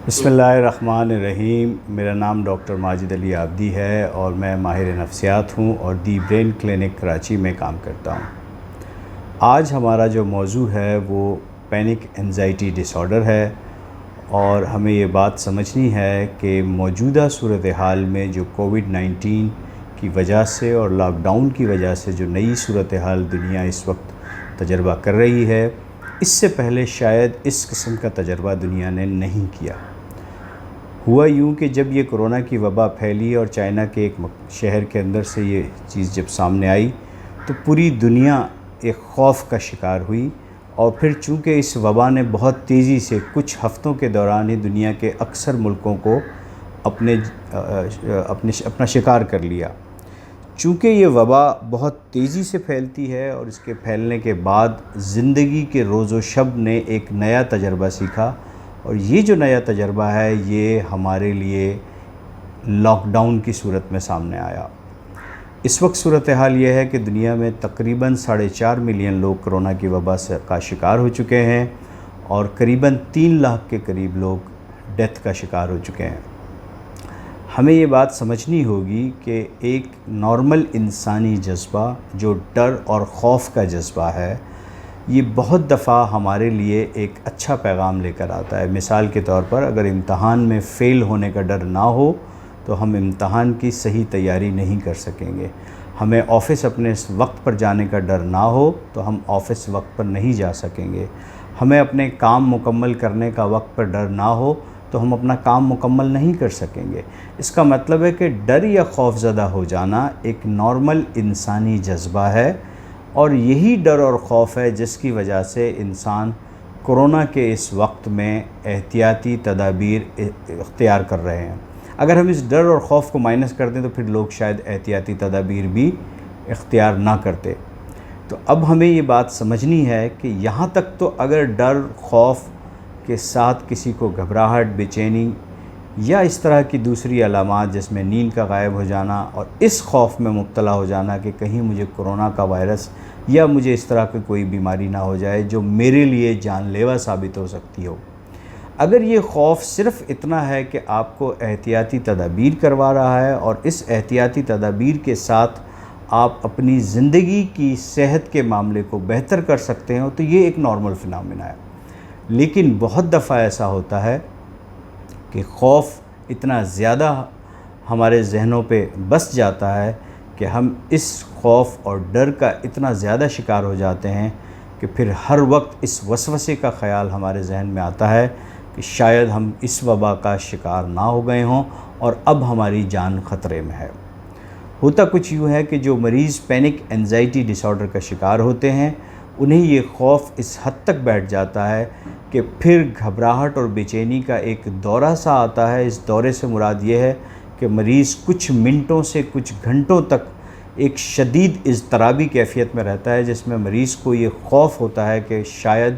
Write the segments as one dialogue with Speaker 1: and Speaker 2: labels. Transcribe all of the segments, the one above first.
Speaker 1: بسم اللہ الرحمن الرحیم۔ میرا نام ڈاکٹر ماجد علی عابدی ہے اور میں ماہر نفسیات ہوں اور دی برین کلینک کراچی میں کام کرتا ہوں۔ آج ہمارا جو موضوع ہے وہ پینک انزائٹی ڈس آرڈر ہے، اور ہمیں یہ بات سمجھنی ہے کہ موجودہ صورتحال میں جو کووڈ-19 کی وجہ سے اور لاک ڈاؤن کی وجہ سے جو نئی صورتحال دنیا اس وقت تجربہ کر رہی ہے، اس سے پہلے شاید اس قسم کا تجربہ دنیا نے نہیں کیا۔ ہوا یوں کہ جب یہ کرونا کی وبا پھیلی اور چائنا کے ایک شہر کے اندر سے یہ چیز جب سامنے آئی تو پوری دنیا ایک خوف کا شکار ہوئی، اور پھر چونکہ اس وبا نے بہت تیزی سے کچھ ہفتوں کے دوران ہی دنیا کے اکثر ملکوں کو اپنا شکار کر لیا۔ چونکہ یہ وبا بہت تیزی سے پھیلتی ہے اور اس کے پھیلنے کے بعد زندگی کے روز و شب نے ایک نیا تجربہ سیکھا، اور یہ جو نیا تجربہ ہے یہ ہمارے لیے لاک ڈاؤن کی صورت میں سامنے آیا۔ اس وقت صورتحال یہ ہے کہ دنیا میں تقریباً 4.5 ملین لوگ کرونا کی وبا کا شکار ہو چکے ہیں، اور قریباً 3 لاکھ کے قریب لوگ ڈیتھ کا شکار ہو چکے ہیں۔ ہمیں یہ بات سمجھنی ہوگی کہ ایک نارمل انسانی جذبہ جو ڈر اور خوف کا جذبہ ہے، یہ بہت دفعہ ہمارے لیے ایک اچھا پیغام لے کر آتا ہے۔ مثال کے طور پر اگر امتحان میں فیل ہونے کا ڈر نہ ہو تو ہم امتحان کی صحیح تیاری نہیں کر سکیں گے۔ ہمیں آفس اپنے وقت پر جانے کا ڈر نہ ہو تو ہم آفس وقت پر نہیں جا سکیں گے۔ ہمیں اپنے کام مکمل کرنے کا وقت پر ڈر نہ ہو تو ہم اپنا کام مکمل نہیں کر سکیں گے۔ اس کا مطلب ہے کہ ڈر یا خوف زدہ ہو جانا ایک نارمل انسانی جذبہ ہے، اور یہی ڈر اور خوف ہے جس کی وجہ سے انسان کرونا کے اس وقت میں احتیاطی تدابیر اختیار کر رہے ہیں۔ اگر ہم اس ڈر اور خوف کو مائنس کر دیں تو پھر لوگ شاید احتیاطی تدابیر بھی اختیار نہ کرتے۔ تو اب ہمیں یہ بات سمجھنی ہے کہ یہاں تک تو اگر ڈر خوف کے ساتھ کسی کو گھبراہٹ، بے چینی یا اس طرح کی دوسری علامات جس میں نیند کا غائب ہو جانا اور اس خوف میں مبتلا ہو جانا کہ کہیں مجھے کرونا کا وائرس یا مجھے اس طرح کی کوئی بیماری نہ ہو جائے جو میرے لیے جان لیوا ثابت ہو سکتی ہو، اگر یہ خوف صرف اتنا ہے کہ آپ کو احتیاطی تدابیر کروا رہا ہے اور اس احتیاطی تدابیر کے ساتھ آپ اپنی زندگی کی صحت کے معاملے کو بہتر کر سکتے ہو، تو یہ ایک نارمل فینامنا ہے۔ لیکن بہت دفعہ ایسا ہوتا ہے کہ خوف اتنا زیادہ ہمارے ذہنوں پہ بس جاتا ہے کہ ہم اس خوف اور ڈر کا اتنا زیادہ شکار ہو جاتے ہیں کہ پھر ہر وقت اس وسوسے کا خیال ہمارے ذہن میں آتا ہے کہ شاید ہم اس وبا کا شکار نہ ہو گئے ہوں اور اب ہماری جان خطرے میں ہے۔ ہوتا کچھ یوں ہے کہ جو مریض پینک انزائٹی ڈس آرڈر کا شکار ہوتے ہیں انہیں یہ خوف اس حد تک بیٹھ جاتا ہے کہ پھر گھبراہٹ اور بے چینی کا ایک دورہ سا آتا ہے۔ اس دورے سے مراد یہ ہے کہ مریض کچھ منٹوں سے کچھ گھنٹوں تک ایک شدید اضطرابی کیفیت میں رہتا ہے، جس میں مریض کو یہ خوف ہوتا ہے کہ شاید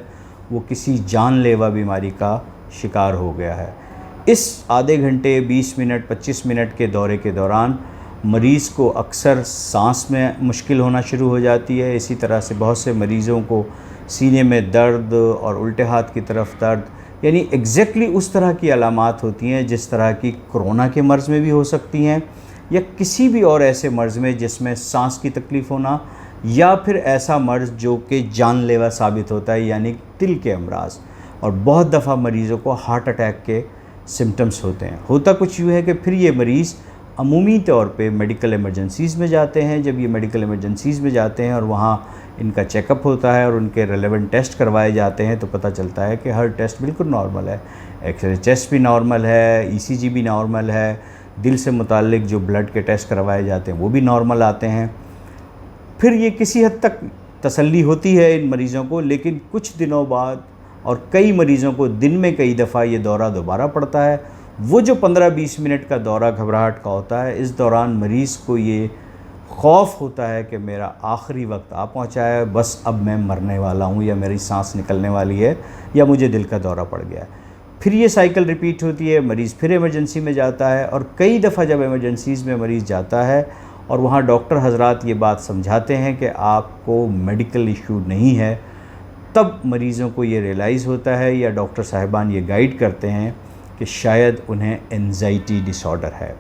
Speaker 1: وہ کسی جان لیوا بیماری کا شکار ہو گیا ہے۔ اس آدھے گھنٹے، 20 منٹ، 25 منٹ کے دورے کے دوران مریض کو اکثر سانس میں مشکل ہونا شروع ہو جاتی ہے۔ اسی طرح سے بہت سے مریضوں کو سینے میں درد اور الٹے ہاتھ کی طرف درد، یعنی ایگزیکٹلی اس طرح کی علامات ہوتی ہیں جس طرح کی کرونا کے مرض میں بھی ہو سکتی ہیں، یا کسی بھی اور ایسے مرض میں جس میں سانس کی تکلیف ہونا، یا پھر ایسا مرض جو کہ جان لیوا ثابت ہوتا ہے، یعنی دل کے امراض۔ اور بہت دفعہ مریضوں کو ہارٹ اٹیک کے سمٹمز ہوتے ہیں۔ ہوتا کچھ یوں ہے کہ پھر یہ مریض عمومی طور پہ میڈیکل ایمرجنسیز میں جاتے ہیں۔ جب یہ میڈیکل ایمرجنسیز میں جاتے ہیں اور وہاں ان کا چیک اپ ہوتا ہے اور ان کے ریلیونٹ ٹیسٹ کروائے جاتے ہیں تو پتہ چلتا ہے کہ ہر ٹیسٹ بالکل نارمل ہے۔ ایکس رے چیسٹ بھی نارمل ہے، ای سی جی بھی نارمل ہے، دل سے متعلق جو بلڈ کے ٹیسٹ کروائے جاتے ہیں وہ بھی نارمل آتے ہیں۔ پھر یہ کسی حد تک تسلی ہوتی ہے ان مریضوں کو، لیکن کچھ دنوں بعد اور کئی مریضوں کو دن میں کئی دفعہ یہ دورہ دوبارہ پڑتا ہے۔ وہ جو 15-20 منٹ کا دورہ گھبراہٹ کا ہوتا ہے، اس دوران مریض کو یہ خوف ہوتا ہے کہ میرا آخری وقت آ پہنچا ہے، بس اب میں مرنے والا ہوں، یا میری سانس نکلنے والی ہے، یا مجھے دل کا دورہ پڑ گیا ہے۔ پھر یہ سائیکل ریپیٹ ہوتی ہے، مریض پھر ایمرجنسی میں جاتا ہے، اور کئی دفعہ جب ایمرجنسیز میں مریض جاتا ہے اور وہاں ڈاکٹر حضرات یہ بات سمجھاتے ہیں کہ آپ کو میڈیکل ایشو نہیں ہے، تب مریضوں کو یہ ریئلائز ہوتا ہے یا ڈاکٹر صاحبان یہ گائیڈ کرتے ہیں کہ شاید انہیں انزائٹی ڈس آرڈر ہے۔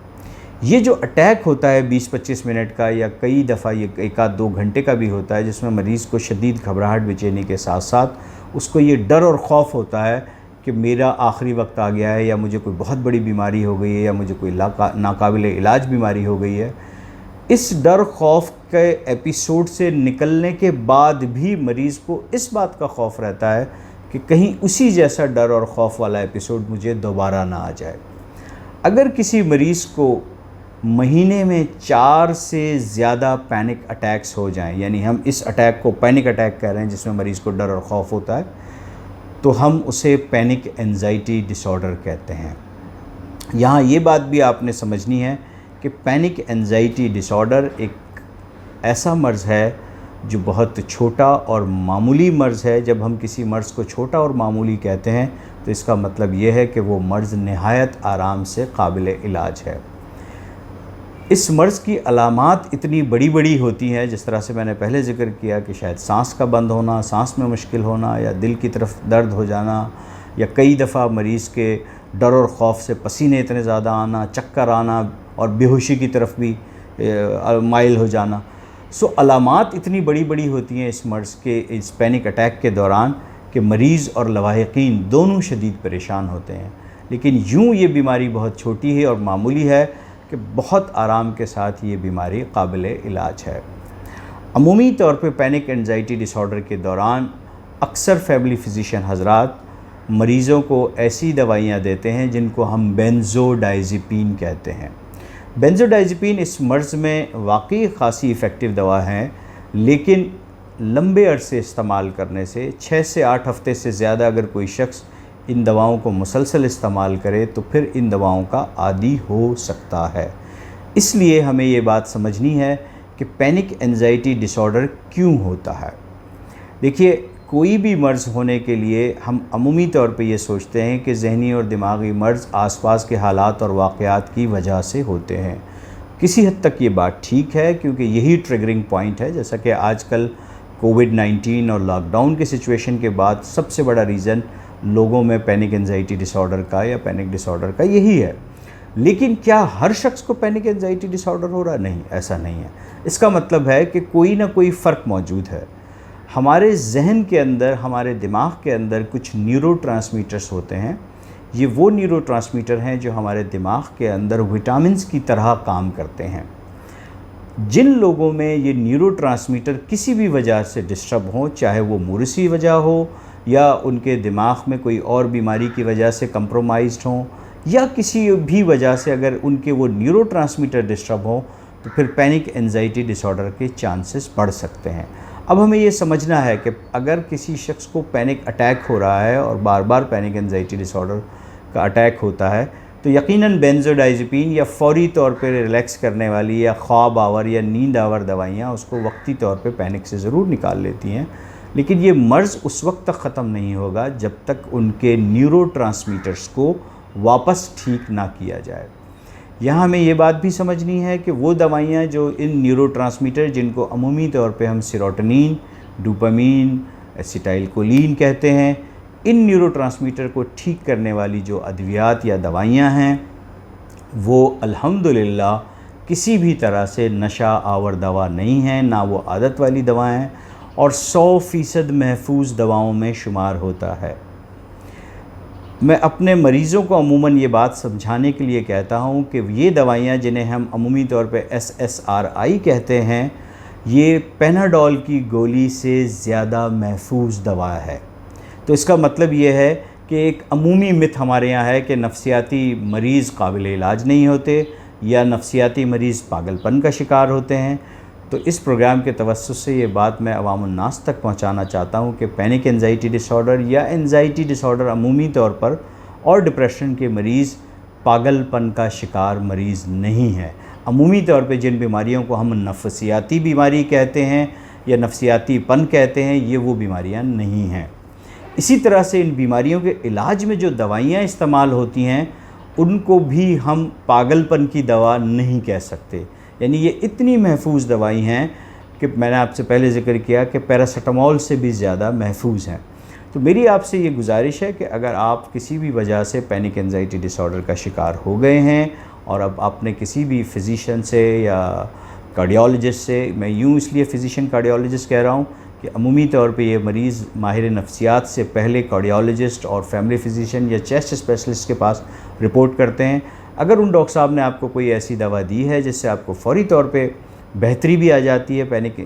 Speaker 1: یہ جو اٹیک ہوتا ہے 20-25 منٹ کا یا کئی دفعہ یہ 1-2 گھنٹے کا بھی ہوتا ہے، جس میں مریض کو شدید گھبراہٹ بے چینی کے ساتھ ساتھ اس کو یہ ڈر اور خوف ہوتا ہے کہ میرا آخری وقت آ گیا ہے، یا مجھے کوئی بہت بڑی بیماری ہو گئی ہے، یا مجھے کوئی ناقابل علاج بیماری ہو گئی ہے۔ اس ڈر خوف کے ایپیسوڈ سے نکلنے کے بعد بھی مریض کو اس بات کا خوف رہتا ہے کہ کہیں اسی جیسا ڈر اور خوف والا ایپیسوڈ مجھے دوبارہ نہ آ جائے۔ اگر کسی مریض کو مہینے میں 4 سے زیادہ پینک اٹیکس ہو جائیں، یعنی ہم اس اٹیک کو پینک اٹیک کہہ رہے ہیں جس میں مریض کو ڈر اور خوف ہوتا ہے، تو ہم اسے پینک انزائٹی ڈس آرڈر کہتے ہیں۔ یہاں یہ بات بھی آپ نے سمجھنی ہے کہ پینک انزائٹی ڈس آرڈر ایک ایسا مرض ہے جو بہت چھوٹا اور معمولی مرض ہے۔ جب ہم کسی مرض کو چھوٹا اور معمولی کہتے ہیں تو اس کا مطلب یہ ہے کہ وہ مرض نہایت آرام سے قابل علاج ہے۔ اس مرض کی علامات اتنی بڑی بڑی ہوتی ہیں، جس طرح سے میں نے پہلے ذکر کیا کہ شاید سانس کا بند ہونا، سانس میں مشکل ہونا، یا دل کی طرف درد ہو جانا، یا کئی دفعہ مریض کے ڈر اور خوف سے پسینے اتنے زیادہ آنا، چکر آنا اور بے ہوشی کی طرف بھی مائل ہو جانا۔ علامات اتنی بڑی بڑی ہوتی ہیں اس مرض کے، اس پینک اٹیک کے دوران، کہ مریض اور لواحقین دونوں شدید پریشان ہوتے ہیں۔ لیکن یوں یہ بیماری بہت چھوٹی ہے اور معمولی ہے کہ بہت آرام کے ساتھ یہ بیماری قابل علاج ہے۔ عمومی طور پہ پینک انزائٹی ڈس آرڈر کے دوران اکثر فیملی فزیشین حضرات مریضوں کو ایسی دوائیاں دیتے ہیں جن کو ہم بینزوڈائزپین کہتے ہیں۔ بینزوڈائزپین اس مرض میں واقعی خاصی ایفیکٹو دوا ہے، لیکن لمبے عرصے استعمال کرنے سے 6 سے 8 ہفتے سے زیادہ اگر کوئی شخص ان دواؤں کو مسلسل استعمال کرے تو پھر ان دواؤں کا عادی ہو سکتا ہے۔ اس لیے ہمیں یہ بات سمجھنی ہے کہ پینک انزائٹی ڈس آرڈر کیوں ہوتا ہے۔ دیکھیے، کوئی بھی مرض ہونے کے لیے ہم عمومی طور پہ یہ سوچتے ہیں کہ ذہنی اور دماغی مرض آس پاس کے حالات اور واقعات کی وجہ سے ہوتے ہیں۔ کسی حد تک یہ بات ٹھیک ہے، کیونکہ یہی ٹریگرنگ پوائنٹ ہے۔ جیسا کہ آج کل کووڈ-19 اور لاک ڈاؤن کی سچویشن کے بعد سب سے بڑا ریزن لوگوں میں پینک انزائٹی ڈس آرڈر کا یا پینک ڈس آرڈر کا یہی ہے۔ لیکن کیا ہر شخص کو پینک انزائٹی ڈس آرڈر ہو رہا؟ نہیں، ایسا نہیں ہے۔ اس کا مطلب ہے کہ کوئی نہ کوئی فرق موجود ہے۔ ہمارے ذہن کے اندر، ہمارے دماغ کے اندر کچھ نیورو ٹرانسمیٹرز ہوتے ہیں۔ یہ وہ نیورو ٹرانسمیٹر ہیں جو ہمارے دماغ کے اندر وٹامنز کی طرح کام کرتے ہیں۔ جن لوگوں میں یہ نیورو ٹرانسمیٹر کسی بھی وجہ سے ڈسٹرب ہوں، چاہے وہ موروثی وجہ ہو یا ان کے دماغ میں کوئی اور بیماری کی وجہ سے کمپرومائزڈ ہوں، یا کسی بھی وجہ سے اگر ان کے وہ نیورو ٹرانسمیٹر ڈسٹرب ہوں، تو پھر پینک انزائٹی ڈس آرڈر کے چانسز بڑھ سکتے ہیں۔ اب ہمیں یہ سمجھنا ہے کہ اگر کسی شخص کو پینک اٹیک ہو رہا ہے اور بار بار پینک انزائٹی ڈس آرڈر کا اٹیک ہوتا ہے، تو یقیناً بینزوڈائزپین یا فوری طور پہ ریلیکس کرنے والی یا خواب آور یا نیند آور دوائیاں اس کو وقتی طور پہ پینک سے ضرور نکال لیتی ہیں، لیکن یہ مرض اس وقت تک ختم نہیں ہوگا جب تک ان کے نیورو ٹرانسمیٹرز کو واپس ٹھیک نہ کیا جائے۔ یہاں ہمیں یہ بات بھی سمجھنی ہے کہ وہ دوائیاں جو ان نیورو ٹرانسمیٹر، جن کو عمومی طور پہ ہم سیروٹونین، ڈوپامین، ایسیٹائل کولین کہتے ہیں، ان نیورو ٹرانسمیٹر کو ٹھیک کرنے والی جو ادویات یا دوائیاں ہیں، وہ الحمدللہ کسی بھی طرح سے نشہ آور دوا نہیں ہیں، نہ وہ عادت والی دوائیں ہیں، اور 100% محفوظ دواؤں میں شمار ہوتا ہے۔ میں اپنے مریضوں کو عموماً یہ بات سمجھانے کے لیے کہتا ہوں کہ یہ دوائیاں جنہیں ہم عمومی طور پہ SSRI کہتے ہیں، یہ پیناڈول کی گولی سے زیادہ محفوظ دوا ہے۔ تو اس کا مطلب یہ ہے کہ ایک عمومی مت ہمارے یہاں ہے کہ نفسیاتی مریض قابل علاج نہیں ہوتے یا نفسیاتی مریض پاگل پن کا شکار ہوتے ہیں۔ تو اس پروگرام کے توسط سے یہ بات میں عوام الناس تک پہنچانا چاہتا ہوں کہ پینک انزائٹی ڈس آرڈر یا انزائٹی ڈس آرڈر عمومی طور پر اور ڈپریشن کے مریض پاگل پن کا شکار مریض نہیں ہے۔ عمومی طور پہ جن بیماریوں کو ہم نفسیاتی بیماری کہتے ہیں یا نفسیاتی پن کہتے ہیں، یہ وہ بیماریاں نہیں ہیں۔ اسی طرح سے ان بیماریوں کے علاج میں جو دوائیاں استعمال ہوتی ہیں، ان کو بھی ہم پاگل پن کی دوا نہیں کہہ سکتے۔ یعنی یہ اتنی محفوظ دوائی ہیں کہ میں نے آپ سے پہلے ذکر کیا کہ پیراسیٹامول سے بھی زیادہ محفوظ ہیں۔ تو میری آپ سے یہ گزارش ہے کہ اگر آپ کسی بھی وجہ سے پینک انزائٹی ڈس آرڈر کا شکار ہو گئے ہیں اور اب آپ نے کسی بھی فزیشین سے یا کارڈیالوجسٹ سے، میں یوں اس لیے فزیشین کارڈیالوجسٹ کہہ رہا ہوں کہ عمومی طور پہ یہ مریض ماہر نفسیات سے پہلے کارڈیالوجسٹ اور فیملی فزیشین یا چیسٹ اسپیشلسٹ کے پاس رپورٹ کرتے ہیں. اگر ان ڈاکٹر صاحب نے آپ کو کوئی ایسی دوا دی ہے جس سے آپ کو فوری طور پہ بہتری بھی آ جاتی ہے پینک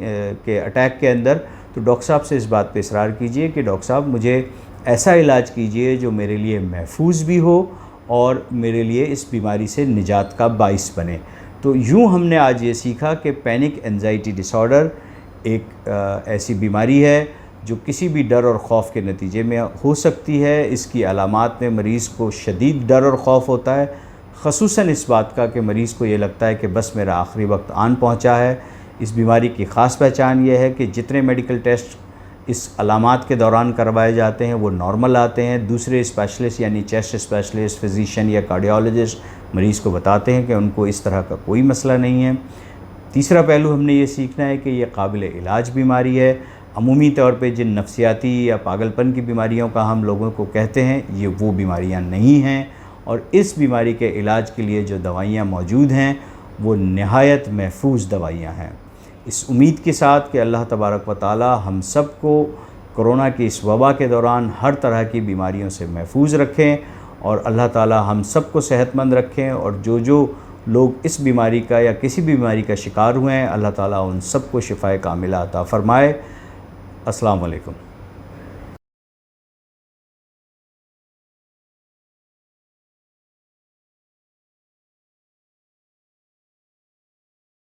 Speaker 1: کے اٹیک کے اندر، تو ڈاکٹر صاحب سے اس بات پہ اصرار کیجئے کہ ڈاکٹر صاحب مجھے ایسا علاج کیجئے جو میرے لیے محفوظ بھی ہو اور میرے لیے اس بیماری سے نجات کا باعث بنے. تو یوں ہم نے آج یہ سیکھا کہ پینک انزائٹی ڈس آرڈر ایک ایسی بیماری ہے جو کسی بھی ڈر اور خوف کے نتیجے میں ہو سکتی ہے. اس کی علامات میں مریض کو شدید ڈر اور خوف ہوتا ہے، خصوصاً اس بات کا کہ مریض کو یہ لگتا ہے کہ بس میرا آخری وقت آن پہنچا ہے. اس بیماری کی خاص پہچان یہ ہے کہ جتنے میڈیکل ٹیسٹ اس علامات کے دوران کروائے جاتے ہیں وہ نارمل آتے ہیں. دوسرے اسپیشلسٹ یعنی چیسٹ اسپیشلسٹ، فزیشین یا کارڈیالوجسٹ مریض کو بتاتے ہیں کہ ان کو اس طرح کا کوئی مسئلہ نہیں ہے. تیسرا پہلو ہم نے یہ سیکھنا ہے کہ یہ قابل علاج بیماری ہے. عمومی طور پہ جن نفسیاتی یا پاگل پن کی بیماریوں کا ہم لوگوں کو کہتے ہیں یہ وہ بیماریاں نہیں ہیں، اور اس بیماری کے علاج کے لیے جو دوائیاں موجود ہیں وہ نہایت محفوظ دوائیاں ہیں. اس امید کے ساتھ کہ اللہ تبارک و تعالی ہم سب کو کرونا کی اس وبا کے دوران ہر طرح کی بیماریوں سے محفوظ رکھیں، اور اللہ تعالی ہم سب کو صحت مند رکھیں، اور جو لوگ اس بیماری کا یا کسی بھی بیماری کا شکار ہوئے ہیں اللہ تعالی ان سب کو شفائے کاملہ عطا فرمائے. السلام علیکم.